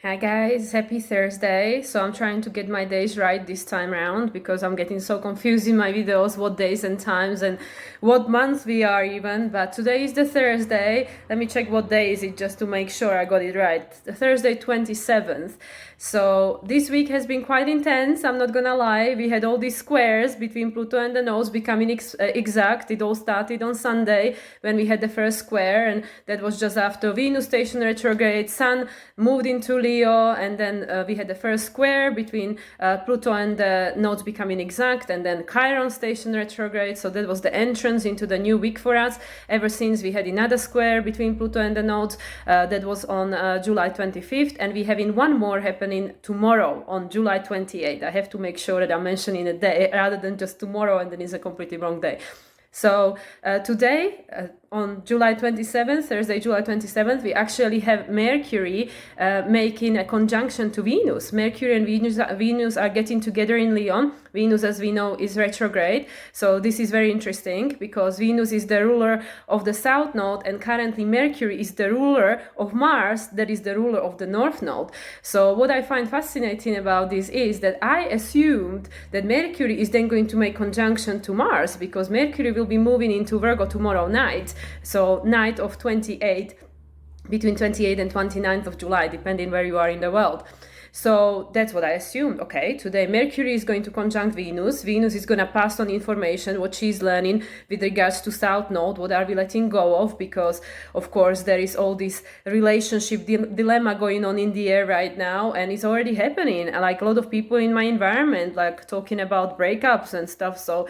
Hi guys, happy Thursday. So I'm trying to get my days right this time around because I'm getting so confused in my videos what days and times and what month we are even. But today is the Thursday. Let me check what day is it just to make sure I got it right. The Thursday 27th. So this week has been quite intense, I'm not gonna lie. We had all these squares between Pluto and the nodes becoming exact. It all started on Sunday when we had the first square, and that was just after Venus station retrograde, Sun moved into Leo, and then we had the first square between Pluto and the nodes becoming exact, and then Chiron station retrograde. So that was the entrance into the new week for us. Ever since we had another square between Pluto and the nodes, that was on July 25th, and we having one more happening tomorrow on July 28th. I have to make sure that I'm mentioning a day rather than just tomorrow and then it's a completely wrong day. So today, on July 27th, Thursday, July 27th, we actually have Mercury making a conjunction to Venus. Mercury and Venus are getting together in Leon. Venus, as we know, is retrograde. So this is very interesting because Venus is the ruler of the South Node, and currently Mercury is the ruler of Mars, that is the ruler of the North Node. So what I find fascinating about this is that I assumed that Mercury is then going to make conjunction to Mars because Mercury will be moving into Virgo tomorrow night. So night of 28, between 28th and 29th of July, depending where you are in the world. So that's what I assumed. Okay, today Mercury is going to conjunct Venus. Venus is going to pass on information, what she's learning with regards to South Node, what are we letting go of, because of course there is all this relationship dilemma going on in the air right now, and it's already happening. Like a lot of people in my environment, like talking about breakups and stuff. So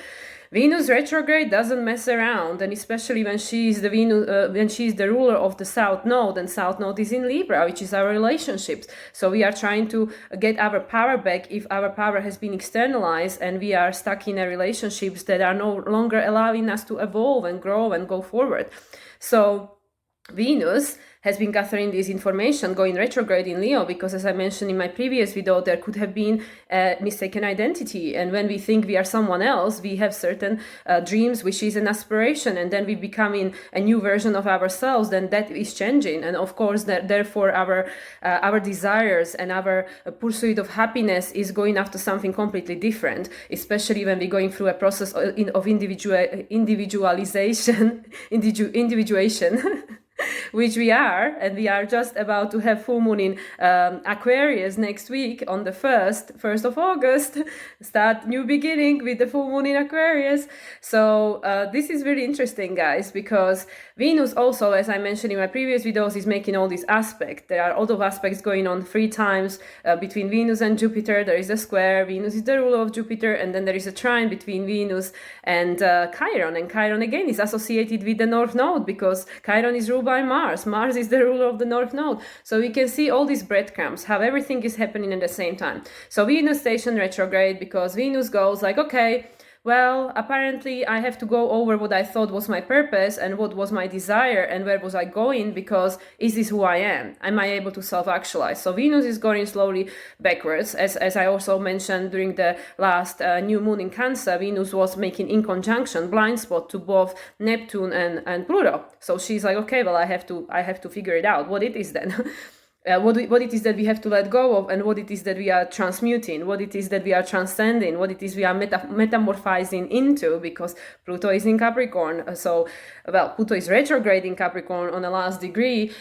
Venus retrograde doesn't mess around, and especially when she's the ruler of the South Node, and South Node is in Libra, which is our relationships. So we are trying to get our power back if our power has been externalized, and we are stuck in a relationships that are no longer allowing us to evolve and grow and go forward. So Venus has been gathering this information going retrograde in Leo because, as I mentioned in my previous video, there could have been a mistaken identity. And when we think we are someone else, we have certain dreams, wishes, and aspiration, and then we becoming a new version of ourselves. Then that is changing, and of course, therefore, our desires and our pursuit of happiness is going after something completely different. Especially when we're going through a process of individualization, individuation. Which we are, and we are just about to have full moon in Aquarius next week on the 1st of August, start new beginning with the full moon in Aquarius. So this is really interesting, guys, because Venus also, as I mentioned in my previous videos, is making all these aspects. There are a lot of aspects going on 3 times between Venus and Jupiter. There is a square, Venus is the ruler of Jupiter, and then there is a trine between Venus and Chiron, and Chiron again is associated with the North Node because Chiron is ruled by Mars. Mars is the ruler of the North Node. So we can see all these breadcrumbs, how everything is happening at the same time. So Venus station retrograde because Venus goes like, okay, well, apparently I have to go over what I thought was my purpose and what was my desire and where was I going, because is this who I am? Am I able to self-actualize? So Venus is going slowly backwards. As I also mentioned during the last new moon in Cancer, Venus was making in conjunction, blind spot to both Neptune and Pluto. So she's like, okay, well, I have to figure it out what it is then. What it is that we have to let go of, and what it is that we are transmuting, what it is that we are transcending, what it is we are metamorphizing into, because Pluto is in Capricorn. Pluto is retrograde in Capricorn on the last degree.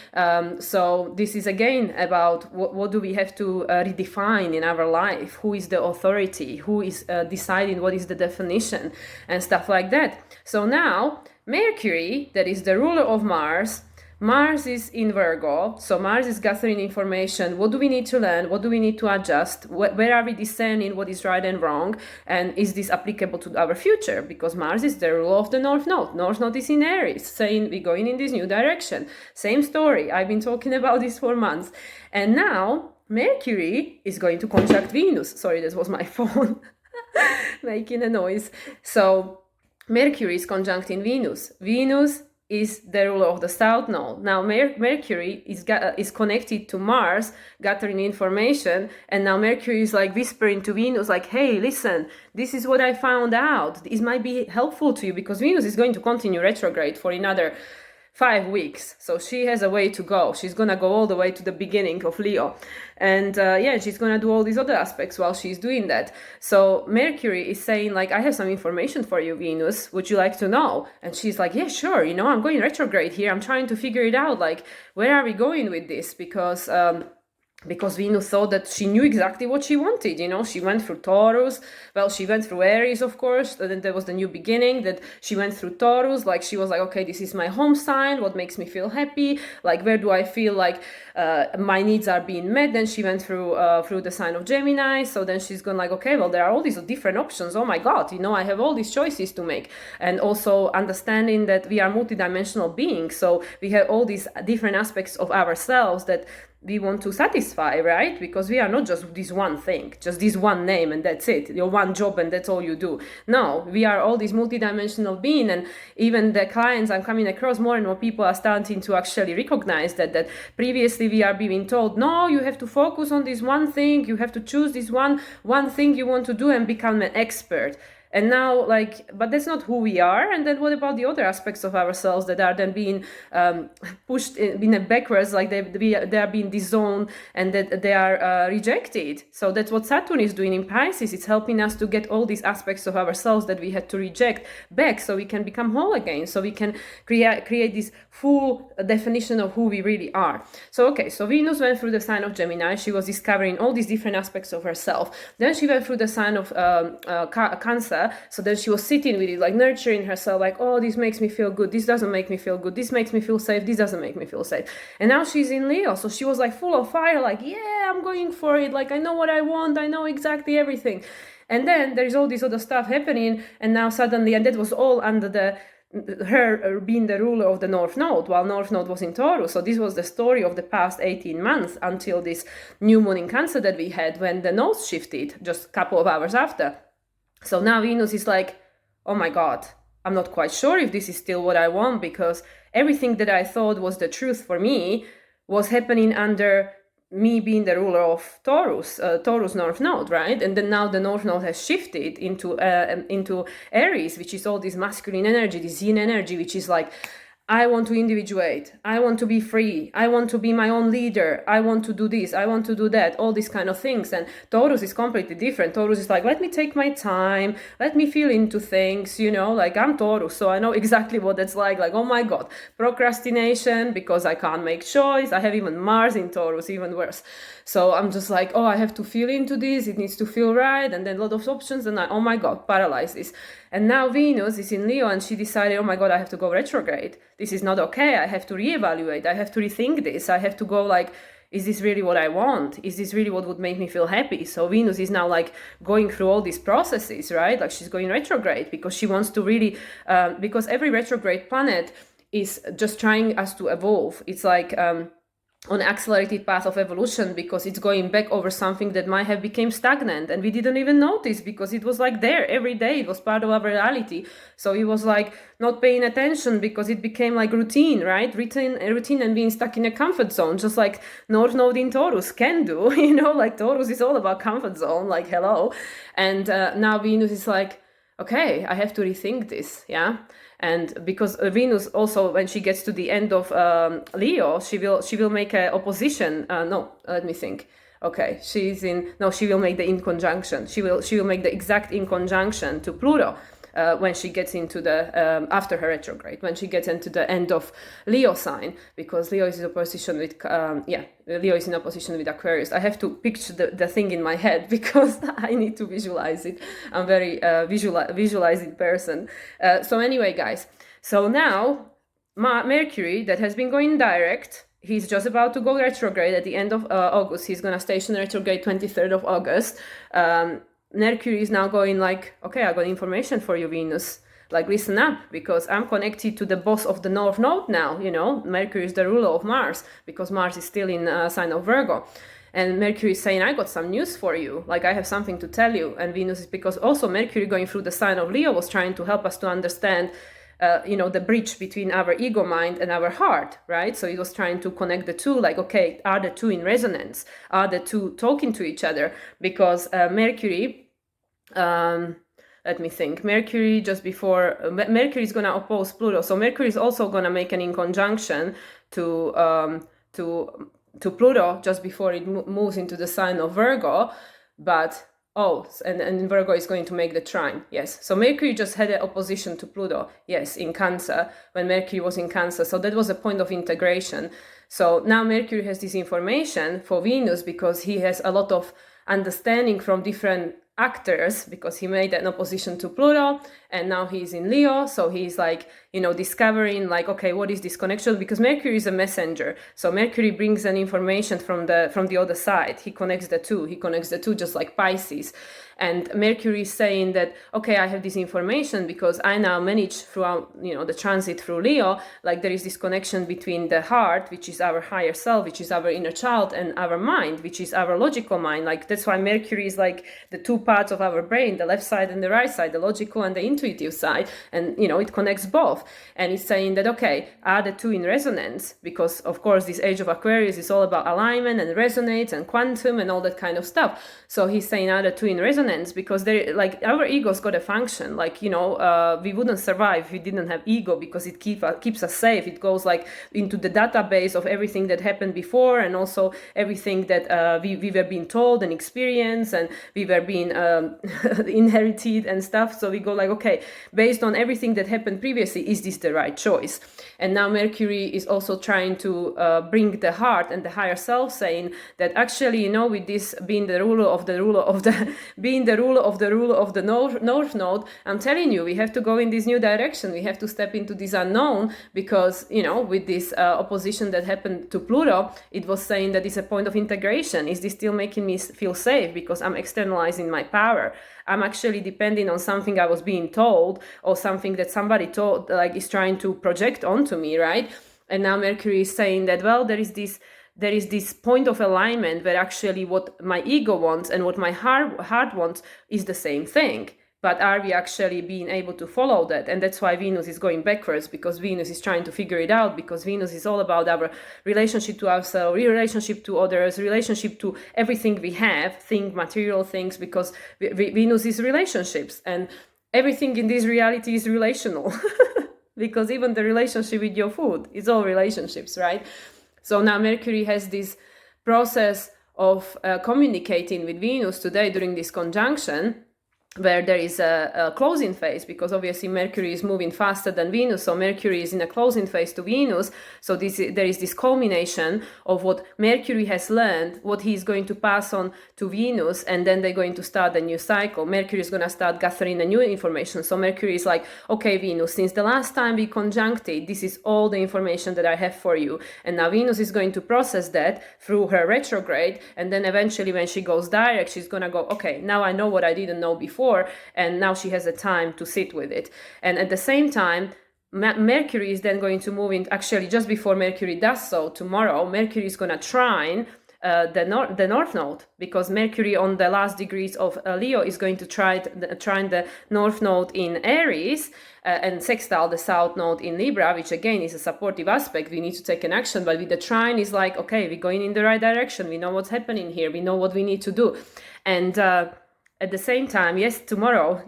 So this is again about what do we have to redefine in our life? Who is the authority? Who is deciding what is the definition and stuff like that? So now Mercury, that is the ruler of Mars is in Virgo, so Mars is gathering information. What do we need to learn? What do we need to adjust? Where are we discerning what is right and wrong? And is this applicable to our future? Because Mars is the ruler of the North Node. North Node is in Aries, saying we're going in this new direction. Same story. I've been talking about this for months. And now Mercury is going to conjunct Venus. Sorry, that was my phone making a noise. So Mercury is conjuncting Venus. Venus is the ruler of the South Node. Now Mercury is connected to Mars, gathering information, and now Mercury is like whispering to Venus, like, hey, listen, this is what I found out. This might be helpful to you, because Venus is going to continue retrograde for another 5 weeks. So she has a way to go. She's gonna go all the way to the beginning of Leo. And yeah, she's gonna do all these other aspects while she's doing that. So Mercury is saying like, I have some information for you, Venus. Would you like to know? And she's like, yeah, sure. You know, I'm going retrograde here. I'm trying to figure it out. Like, where are we going with this? Because Venus thought that she knew exactly what she wanted, you know. She went through Taurus, well, she went through Aries, of course, then there was the new beginning, that she went through Taurus, like she was like, okay, this is my home sign, what makes me feel happy, like where do I feel like my needs are being met. Then she went through the sign of Gemini, so then she's gone like, okay, well, there are all these different options, oh my god, you know, I have all these choices to make. And also understanding that we are multidimensional beings, so we have all these different aspects of ourselves that we want to satisfy, right? Because we are not just this one thing, just this one name and that's it, your one job and that's all you do. No, we are all these multidimensional beings. And even the clients I'm coming across, more and more people are starting to actually recognize that previously we are being told, no, you have to focus on this one thing, you have to choose this one thing you want to do and become an expert. And now, like, but that's not who we are. And then what about the other aspects of ourselves that are then being pushed in backwards, like they are being disowned and that they are rejected. So that's what Saturn is doing in Pisces. It's helping us to get all these aspects of ourselves that we had to reject back, so we can become whole again, so we can create this full definition of who we really are. So, okay, so Venus went through the sign of Gemini. She was discovering all these different aspects of herself. Then she went through the sign of Cancer. So then she was sitting with it, like nurturing herself, like, oh, this makes me feel good, this doesn't make me feel good, this makes me feel safe, this doesn't make me feel safe. And now she's in Leo, so she was like full of fire, like, yeah, I'm going for it, like I know what I want, I know exactly everything. And then there's all this other stuff happening, and now suddenly, and that was all under her being the ruler of the North Node, while North Node was in Taurus. So this was the story of the past 18 months until this new moon in Cancer that we had, when the nodes shifted just a couple of hours after. So now Venus is like, oh my god, I'm not quite sure if this is still what I want, because everything that I thought was the truth for me was happening under me being the ruler of Taurus North Node, right? And then now the North Node has shifted into Aries, which is all this masculine energy, this yin energy, which is like, I want to individuate, I want to be free, I want to be my own leader, I want to do this, I want to do that, all these kind of things. And Taurus is completely different. Taurus is like, let me take my time, let me feel into things, you know, like I'm Taurus, so I know exactly what that's like, oh my god, procrastination, because I can't make choice. I have even Mars in Taurus, even worse. So I'm just like, oh, I have to feel into this, it needs to feel right, and then a lot of options, and oh my god, paralysis. And now Venus is in Leo, and she decided, oh my god, I have to go retrograde. This is not okay. I have to reevaluate. I have to rethink this. I have to go like, is this really what I want? Is this really what would make me feel happy? So Venus is now like going through all these processes, right? Like she's going retrograde because she wants to really, because every retrograde planet is just trying us to evolve. It's like, on accelerated path of evolution, because it's going back over something that might have become stagnant and we didn't even notice, because it was like there every day, it was part of our reality. So it was like not paying attention because it became like routine, right? Routine and being stuck in a comfort zone, just like North Node in Taurus can do, you know, like Taurus is all about comfort zone, like hello. And now Venus is like, okay, I have to rethink this, yeah. And because Venus also, when she gets to the end of Leo, she will make a opposition. No, let me think. Okay, she will make the inconjunction. She will make the exact inconjunction to Pluto when she gets into the after her retrograde, when she gets into the end of Leo sign, because Leo is in opposition with Leo is in opposition with Aquarius. I have to picture the thing in my head because I need to visualize it. I'm very visualizing person. So anyway, guys, so now Mercury, that has been going direct, he's just about to go retrograde at the end of August. He's gonna station retrograde 23rd of August. Mercury is now going like, okay, I got information for you, Venus. Like, listen up, because I'm connected to the boss of the North Node now, you know. Mercury is the ruler of Mars, because Mars is still in sign of Virgo. And Mercury is saying, I got some news for you, like I have something to tell you. And Venus is, because also Mercury going through the sign of Leo was trying to help us to understand the bridge between our ego mind and our heart, right? So it was trying to connect the two, like, okay, are the two in resonance? Are the two talking to each other? Because Mercury, let me think. Mercury just before, Mercury is going to oppose Pluto. So Mercury is also going to make an inconjunction to Pluto just before it moves into the sign of Virgo. But, and Virgo is going to make the trine. Yes. So Mercury just had an opposition to Pluto. Yes, in Cancer, when Mercury was in Cancer. So that was a point of integration. So now Mercury has this information for Venus because he has a lot of understanding from different actors, because he made an opposition to Pluto, and now he's in Leo. So he's like, discovering like, okay, what is this connection? Because Mercury is a messenger. So Mercury brings an information from the other side. He connects the two, just like Pisces. And Mercury is saying that, okay, I have this information because I now manage throughout, the transit through Leo, like there is this connection between the heart, which is our higher self, which is our inner child, and our mind, which is our logical mind. Like that's why Mercury is like the two parts of our brain, the left side and the right side, the logical and the intuitive side. And, it connects both. And it's saying that, okay, are the two in resonance? Because of course, this age of Aquarius is all about alignment and resonance and quantum and all that kind of stuff. So he's saying, are the two in resonance? Because like our ego's got a function. Like, we wouldn't survive if we didn't have ego, because it keeps us safe. It goes like into the database of everything that happened before, and also everything that we were being told and experienced, and we were being inherited and stuff. So we go like, okay, based on everything that happened previously, is this the right choice? And now Mercury is also trying to bring the heart and the higher self, saying that actually, with this being the ruler of the North Node, I'm telling you, we have to go in this new direction. We have to step into this unknown, because, with this opposition that happened to Pluto, it was saying that it's a point of integration. Is this still making me feel safe? Because I'm externalizing my power. I'm actually depending on something I was being told, or something that somebody told, like is trying to project onto me, right? And now Mercury is saying that, well, there is this point of alignment where actually what my ego wants and what my heart wants is the same thing. But are we actually being able to follow that? And that's why Venus is going backwards, because Venus is trying to figure it out, because Venus is all about our relationship to ourselves, relationship to others, relationship to everything we have, material things, because Venus is relationships, and everything in this reality is relational. Because even the relationship with your food is all relationships, right? So now Mercury has this process of communicating with Venus today during this conjunction, where there is a closing phase, because obviously Mercury is moving faster than Venus, so Mercury is in a closing phase to Venus. So there is this culmination of what Mercury has learned, what he is going to pass on to Venus, and then they're going to start a new cycle. Mercury is going to start gathering a new information. So Mercury is like, okay, Venus, since the last time we conjuncted, this is all the information that I have for you. And now Venus is going to process that through her retrograde, and then eventually when she goes direct, she's going to go, okay, now I know what I didn't know before, and now she has a time to sit with it. And at the same time, Mercury is then going to move in, actually just before Mercury does so, tomorrow, Mercury is going to trine the North Node, because Mercury on the last degrees of Leo is going to trine the North Node in Aries, and sextile the South Node in Libra, which again is a supportive aspect. We need to take an action, but with the trine is like, okay, we're going in the right direction. We know what's happening here. We know what we need to do. And at the same time, tomorrow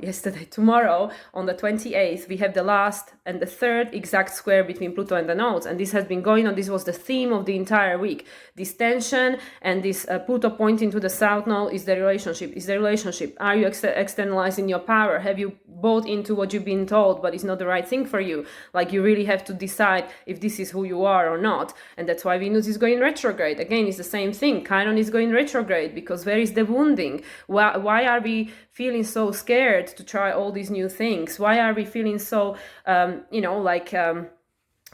on the 28th, we have the last and the third exact square between Pluto and the nodes. And this has been going on. This was the theme of the entire week. This tension and this Pluto pointing to the South Node is the relationship. Are you externalizing your power? Have you bought into what you've been told, but it's not the right thing for you? Like, you really have to decide if this is who you are or not. And that's why Venus is going retrograde. Again, it's the same thing. Chiron is going retrograde, because where is the wounding? Why are we feeling so scared to try all these new things? Why are we feeling so,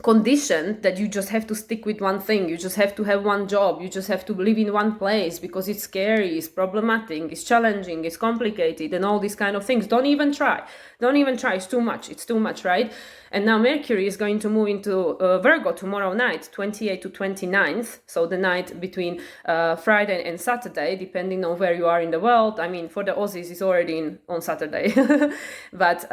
conditioned that you just have to stick with one thing? You just have to have one job. You just have to live in one place because it's scary, it's problematic, it's challenging, it's complicated, and all these kind of things. Don't even try. It's too much, right? And now Mercury is going to move into Virgo tomorrow night, 28th to 29th. So the night between Friday and Saturday, depending on where you are in the world. I mean, for the Aussies, it's already on Saturday. But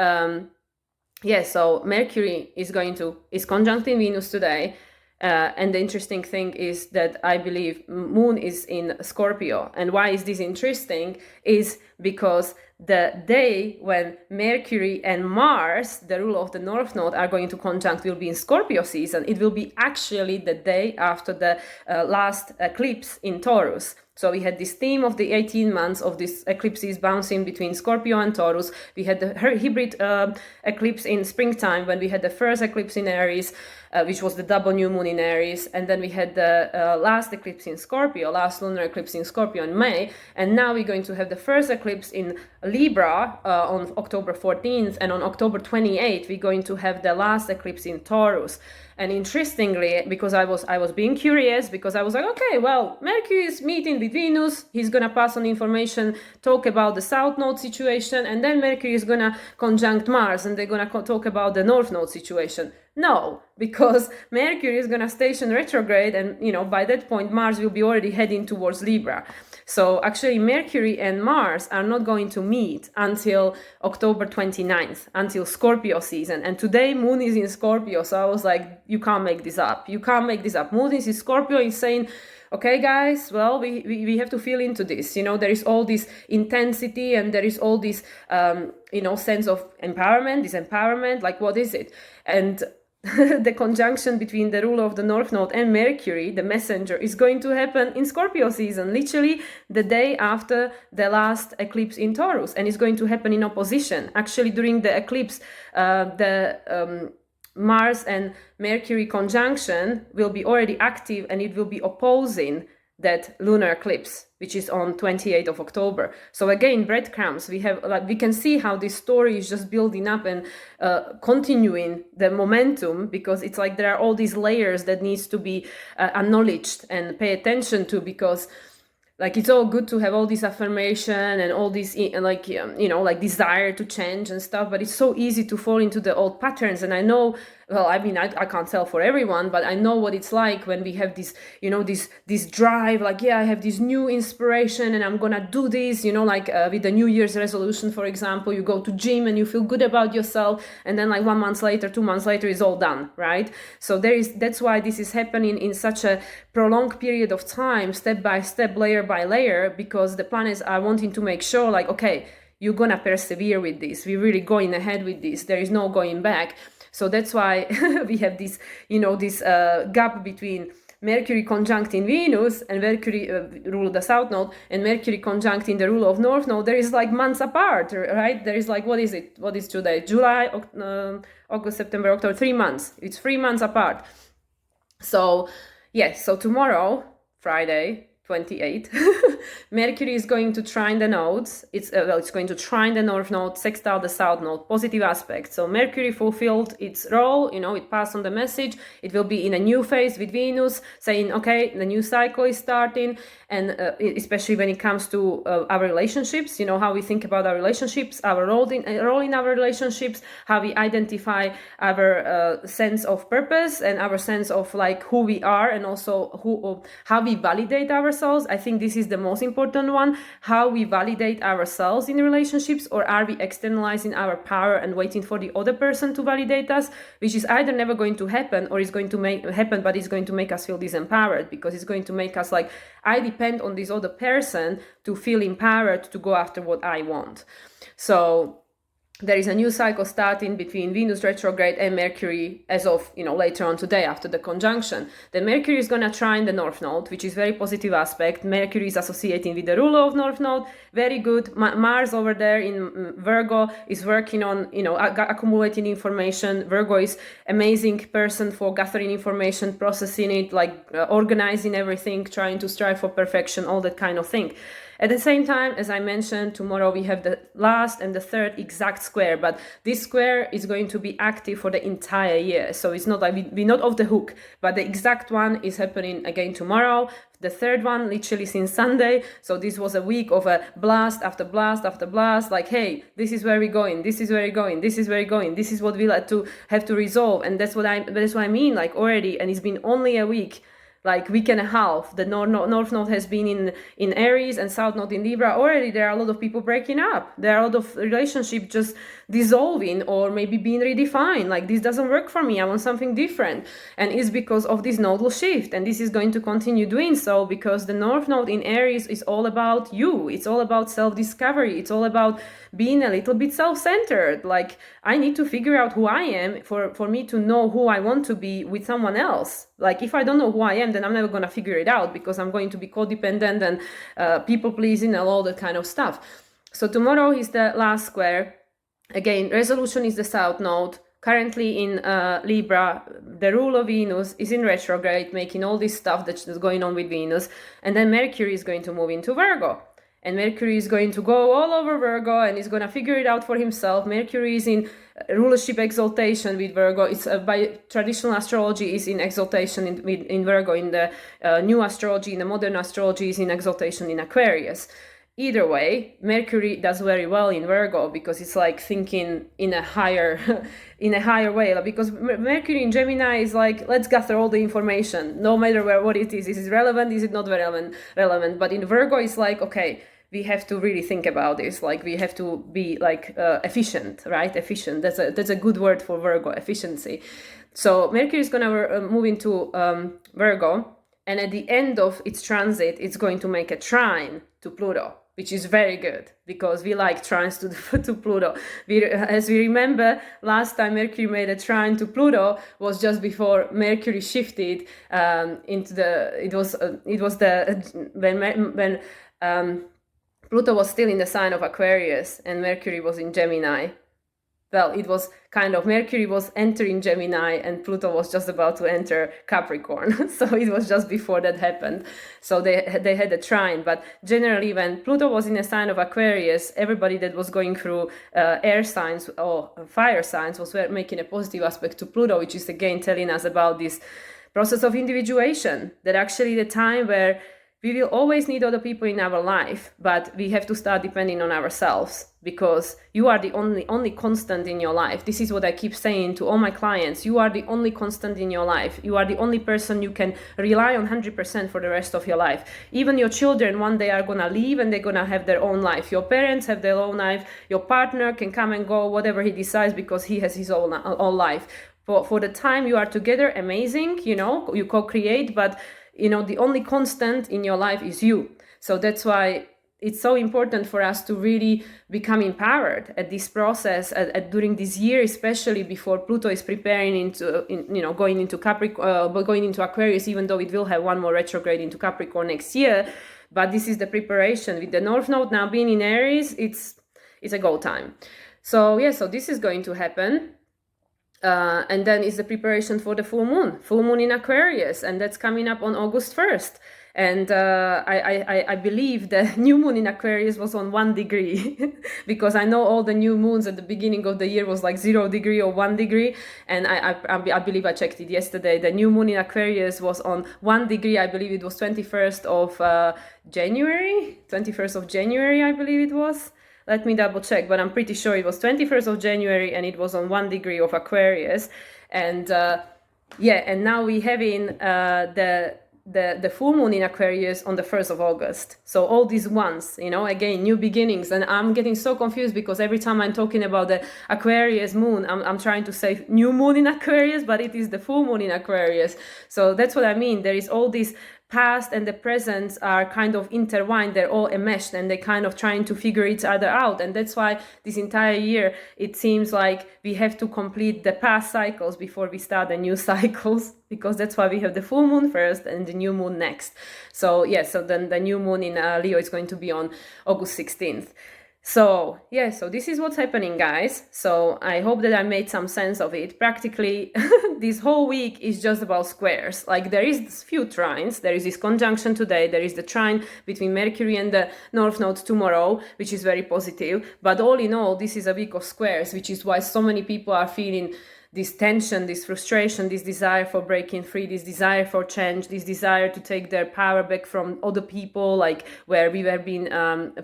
so Mercury is conjuncting Venus today. And the interesting thing is that I believe Moon is in Scorpio. And why is this interesting is because the day when Mercury and Mars, the ruler of the North Node, are going to conjunct will be in Scorpio season. It will be actually the day after the last eclipse in Taurus. So we had this theme of the 18 months of these eclipses bouncing between Scorpio and Taurus. We had the hybrid eclipse in springtime when we had the first eclipse in Aries, which was the double new moon in Aries. And then we had the last eclipse in Scorpio, last lunar eclipse in Scorpio in May. And now we're going to have the first eclipse in Libra on October 14th. And on October 28th, we're going to have the last eclipse in Taurus. And interestingly, because I was being curious, because I was like, okay, well, Mercury is meeting with Venus. He's going to pass on information, talk about the South Node situation, and then Mercury is going to conjunct Mars, and they're going to talk about the North Node situation. No, because Mercury is going to station retrograde, and, by that point, Mars will be already heading towards Libra. So actually, Mercury and Mars are not going to meet until October 29th, until Scorpio season. And today, Moon is in Scorpio. So I was like, you can't make this up. You can't make this up. Moon is in Scorpio is saying, okay, guys, well, we have to feel into this. There is all this intensity and there is all this, sense of empowerment, disempowerment. Like, what is it? And the conjunction between the ruler of the North Node and Mercury, the messenger, is going to happen in Scorpio season, literally the day after the last eclipse in Taurus, and it's going to happen in opposition. Actually, during the eclipse, Mars and Mercury conjunction will be already active, and it will be opposing that lunar eclipse, which is on 28th of October. So again, breadcrumbs. We can see how this story is just building up and continuing the momentum, because it's like there are all these layers that needs to be acknowledged and pay attention to, because it's all good to have all this affirmation and all this desire to change and stuff, but it's so easy to fall into the old patterns. And I know, I can't tell for everyone, but I know what it's like when we have this, this drive, I have this new inspiration and I'm gonna do this, with the New Year's resolution, for example, you go to gym and you feel good about yourself, and then 1 month later, 2 months later, it's all done, right? So that's why this is happening in such a prolonged period of time, step by step, layer by layer, because the planets are wanting to make sure, okay, you're gonna persevere with this, we're really going ahead with this, there is no going back. So that's why we have this, this gap between Mercury conjuncting Venus and Mercury rule the South Node, and Mercury conjuncting the rule of North Node. There is months apart, right? There is what is it? What is today? July, August, September, October, 3 months. It's 3 months apart. So, yes, so tomorrow, Friday, 28, Mercury is going to trine the nodes. It's going to trine the North Node, sextile the South Node, positive aspect. So Mercury fulfilled its role, it passed on the message. It will be in a new phase with Venus, saying, okay, the new cycle is starting. And especially when it comes to our relationships, how we think about our relationships, our role in our relationships, how we identify our sense of purpose and our sense of who we are, and also how we validate ourselves. I think this is the most important one. How we validate ourselves in relationships, or are we externalizing our power and waiting for the other person to validate us, which is either never going to happen, or is going to happen, but it's going to make us feel disempowered, because it's going to make us I depend on this other person to feel empowered to go after what I want. So there is a new cycle starting between Venus retrograde and Mercury as of, later on today after the conjunction. The Mercury is going to trine the North Node, which is very positive aspect. Mercury is associating with the ruler of North Node. Very good. Mars over there in Virgo is working on, accumulating information. Virgo is amazing person for gathering information, processing it, organizing everything, trying to strive for perfection, all that kind of thing. At the same time, as I mentioned, tomorrow we have the last and the third exact square, but this square is going to be active for the entire year. So it's not we're not off the hook, but the exact one is happening again tomorrow. The third one, literally since Sunday. So this was a week of a blast after blast after blast. Hey, this is where we're going. This is where we're going. This is where we're going. This is what we'll have to resolve. And that's what I mean, already. And it's been only a week. like week and a half, the North Node has been in Aries and South Node in Libra. Already there are a lot of people breaking up. There are a lot of relationships just dissolving or maybe being redefined. Like, this doesn't work for me. I want something different. And it's because of this nodal shift. And this is going to continue doing so because the North Node in Aries is all about you. It's all about self-discovery. It's all about being a little bit self-centered. Like, I need to figure out who I am for me to know who I want to be with someone else. Like, if I don't know who I am, then I'm never going to figure it out because I'm going to be codependent and people pleasing and all that kind of stuff. So tomorrow is the last square. Again, resolution is the South Node. Currently in Libra, the rule of Venus is in retrograde, making all this stuff that's going on with Venus. And then Mercury is going to move into Virgo. And Mercury is going to go all over Virgo and is going to figure it out for himself. Mercury is in rulership exaltation with Virgo. It's by traditional astrology is in exaltation in Virgo. In the new astrology, in the modern astrology, is in exaltation in Aquarius. Either way, Mercury does very well in Virgo because it's like thinking in a higher way. Because Mercury in Gemini is like, let's gather all the information, no matter what it is. Is it relevant? Is it not relevant? But in Virgo, it's like, okay, we have to really think about this. Like, we have to be like efficient, right? Efficient. That's a good word for Virgo, efficiency. So Mercury is gonna move into Virgo, and at the end of its transit, it's going to make a trine to Pluto, which is very good because we like trines to Pluto. As we remember, last time Mercury made a trine to Pluto was just before Mercury shifted into when Pluto was still in the sign of Aquarius and Mercury was in Gemini. Well, it was kind of, Mercury was entering Gemini and Pluto was just about to enter Capricorn. So it was just before that happened. So they had a trine. But generally, when Pluto was in a sign of Aquarius, everybody that was going through air signs or fire signs was making a positive aspect to Pluto, which is again telling us about this process of individuation. That actually the time where we will always need other people in our life, but we have to start depending on ourselves because you are the only constant in your life. This is what I keep saying to all my clients. You are the only constant in your life. You are the only person you can rely on 100% for the rest of your life. Even your children one day are gonna leave and they're gonna have their own life. Your parents have their own life. Your partner can come and go, whatever he decides, because he has his own life. For the time you are together, amazing, you co-create, but the only constant in your life is you. So that's why it's so important for us to really become empowered at this process during this year, especially before Pluto is preparing going into Capricorn, going into Aquarius, even though it will have one more retrograde into Capricorn next year. But this is the preparation. With the North Node now being in Aries, it's a go time. So this is going to happen. And then is the preparation for the full moon in Aquarius, and that's coming up on August 1st. And I believe the new moon in Aquarius was on 1 degree because I know all the new moons at the beginning of the year was like 0 degree or 1 degree. And I believe I checked it yesterday. The new moon in Aquarius was on 1 degree. I believe it was 21st of January, I believe it was. Let me double check, but I'm pretty sure it was 21st of January and it was on 1 degree of Aquarius. And and now we're having the full moon in Aquarius on the 1st of August. So all these ones, again, new beginnings. And I'm getting so confused because every time I'm talking about the Aquarius moon, I'm trying to say new moon in Aquarius, but it is the full moon in Aquarius. So that's what I mean. There is all this past and the present are kind of intertwined. They're all enmeshed and they're kind of trying to figure each other out. And that's why this entire year, it seems like we have to complete the past cycles before we start the new cycles, because that's why we have the full moon first and the new moon next. So then the new moon in Leo is going to be on August 16th. So this is what's happening, guys. So I hope that I made some sense of it. Practically, this whole week is just about squares. Like, there is few trines. There is this conjunction today. There is the trine between Mercury and the North Node tomorrow, which is very positive. But all in all, this is a week of squares, which is why so many people are feeling this tension, this frustration, this desire for breaking free, this desire for change, this desire to take their power back from other people, like where we were being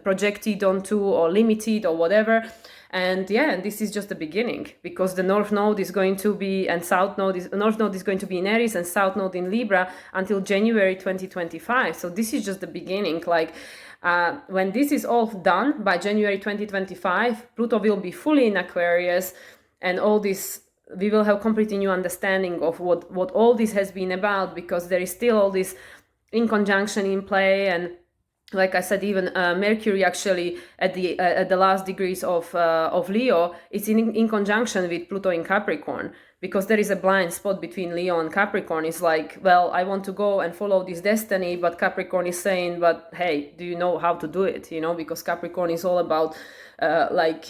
projected onto or limited or whatever. And yeah, this is just the beginning, because the North Node is going to be, and North Node is going to be in Aries and South Node in Libra until January 2025. So this is just the beginning. Like when this is all done by January 2025, Pluto will be fully in Aquarius, and all this, we will have completely new understanding of what all this has been about, because there is still all this in conjunction in play. And like I said, even Mercury actually at the last degrees of Leo, it's in conjunction with Pluto in Capricorn, because there is a blind spot between Leo and Capricorn. It's like, well, I want to go and follow this destiny, but Capricorn is saying, but hey, do you know how to do it? You know, because Capricorn is all about like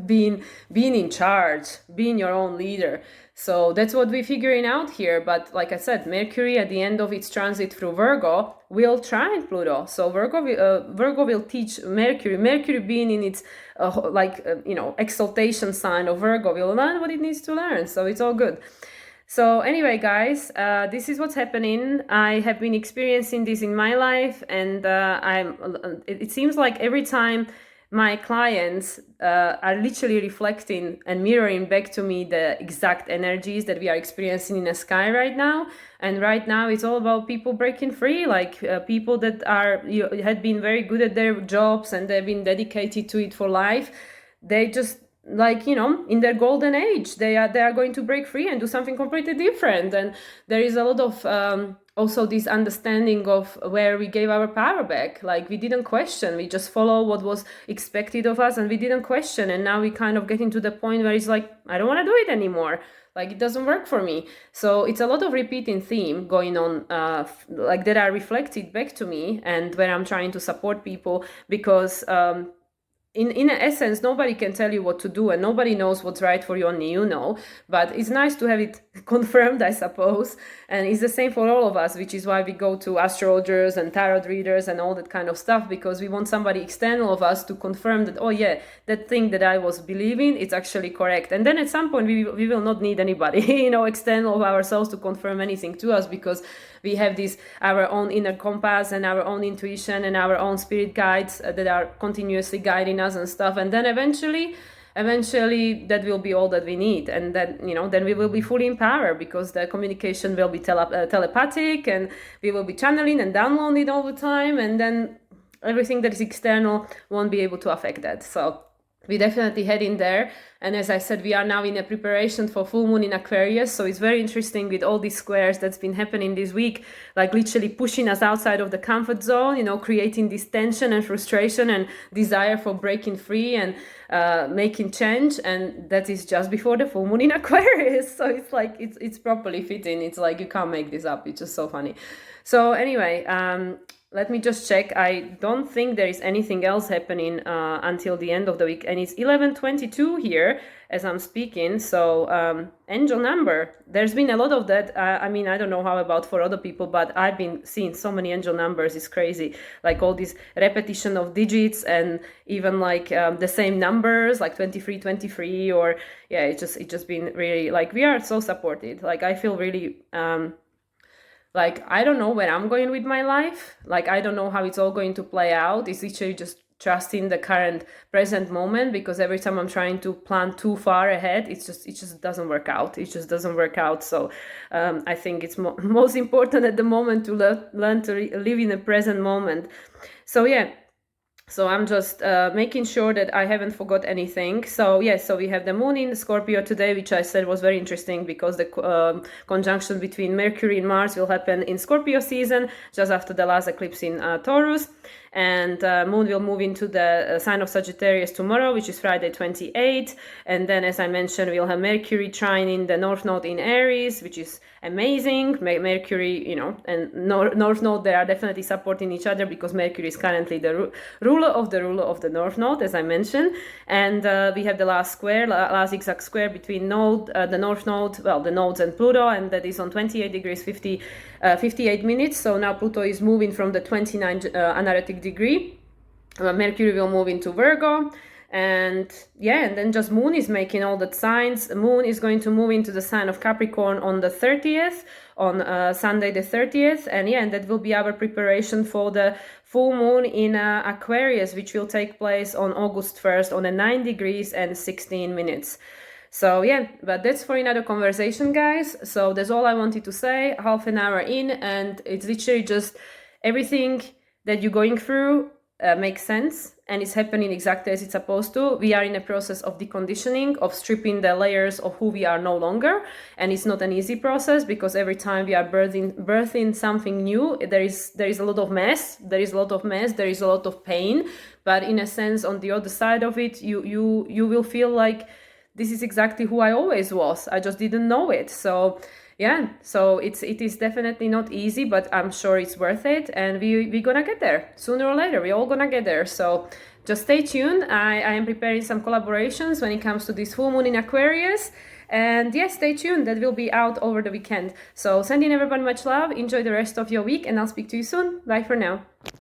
being in charge, being your own leader. So that's what we're figuring out here. But like I said, Mercury at the end of its transit through Virgo will trine Pluto. So Virgo will teach Mercury. Mercury being in its exaltation sign of Virgo will learn what it needs to learn. So it's all good. So anyway, guys, this is what's happening. I have been experiencing this in my life, and it seems like every time my clients are literally reflecting and mirroring back to me the exact energies that we are experiencing in the sky right now. And right now it's all about people breaking free, like people that had been very good at their jobs and they've been dedicated to it for life. They just, like, you know, in their golden age, they are going to break free and do something completely different. And there is a lot of also this understanding of where we gave our power back. Like, we didn't question, we just follow what was expected of us, and we didn't question. And now we kind of getting to the point where it's like, I don't want to do it anymore. Like, it doesn't work for me. So it's a lot of repeating theme going on, like that are reflected back to me, and where I'm trying to support people, because in essence, nobody can tell you what to do, and nobody knows what's right for you, only you know. But it's nice to have it confirmed, I suppose. And it's the same for all of us, which is why we go to astrologers and tarot readers and all that kind of stuff, because we want somebody external of us to confirm that, oh yeah, that thing that I was believing, it's actually correct. And then at some point we will not need anybody, you know, external of ourselves to confirm anything to us, because we have our own inner compass and our own intuition and our own spirit guides that are continuously guiding us and stuff. And then eventually that will be all that we need. And then, you know, then we will be fully in power, because the communication will be telepathic, and we will be channeling and downloading all the time. And then everything that is external won't be able to affect that. So we definitely head in there. And as I said, we are now in a preparation for full moon in Aquarius. So it's very interesting with all these squares that's been happening this week, like literally pushing us outside of the comfort zone, you know, creating this tension and frustration and desire for breaking free and making change. And that is just before the full moon in Aquarius. So it's like, it's properly fitting. It's like, you can't make this up. It's just so funny. So anyway, let me just check. I don't think there is anything else happening until the end of the week. And it's 11:22 here as I'm speaking. So angel number. There's been a lot of that. I mean, I don't know how about for other people, but I've been seeing so many angel numbers. It's crazy. Like all this repetition of digits, and even like the same numbers, like 23, or yeah, it's just been really, like, we are so supported. Like, I feel really... like, I don't know where I'm going with my life. Like, I don't know how it's all going to play out. It's literally just trusting the current present moment, because every time I'm trying to plan too far ahead, it just doesn't work out. It just doesn't work out. So I think it's most important at the moment to learn to live in the present moment. So yeah. So I'm just making sure that I haven't forgot anything. So yes, so we have the moon in Scorpio today, which I said was very interesting, because the conjunction between Mercury and Mars will happen in Scorpio season, just after the last eclipse in Taurus. And moon will move into the sign of Sagittarius tomorrow, which is Friday 28. And then, as I mentioned, we'll have Mercury trining the North Node in Aries, which is amazing. Mercury, you know, and North Node, they are definitely supporting each other, because Mercury is currently the ruler of the North Node, as I mentioned. And we have the last exact square between the North Node, well, the nodes and Pluto, and that is on 28 degrees 58 minutes. So now Pluto is moving from the 29 analytic degree. Mercury will move into Virgo. And yeah, and then just moon is making all the signs. Moon is going to move into the sign of Capricorn on the 30th, on Sunday the 30th. And yeah, and that will be our preparation for the full moon in Aquarius, which will take place on August 1st on the 9 degrees and 16 minutes. So yeah, but that's for another conversation, guys. So that's all I wanted to say, half an hour in, and it's literally just everything that you're going through makes sense and it's happening exactly as it's supposed to. We are in a process of deconditioning, of stripping the layers of who we are no longer, and it's not an easy process because every time we are birthing something new, there is a lot of mess, there is a lot of pain, but in a sense, on the other side of it, you will feel like this is exactly who I always was. I just didn't know it. So yeah, so it is definitely not easy, but I'm sure it's worth it, and we're gonna get there sooner or later. We're all gonna get there. So just stay tuned. I am preparing some collaborations when it comes to this full moon in Aquarius, and yes, stay tuned. That will be out over the weekend. So sending everyone much love. Enjoy the rest of your week, and I'll speak to you soon. Bye for now.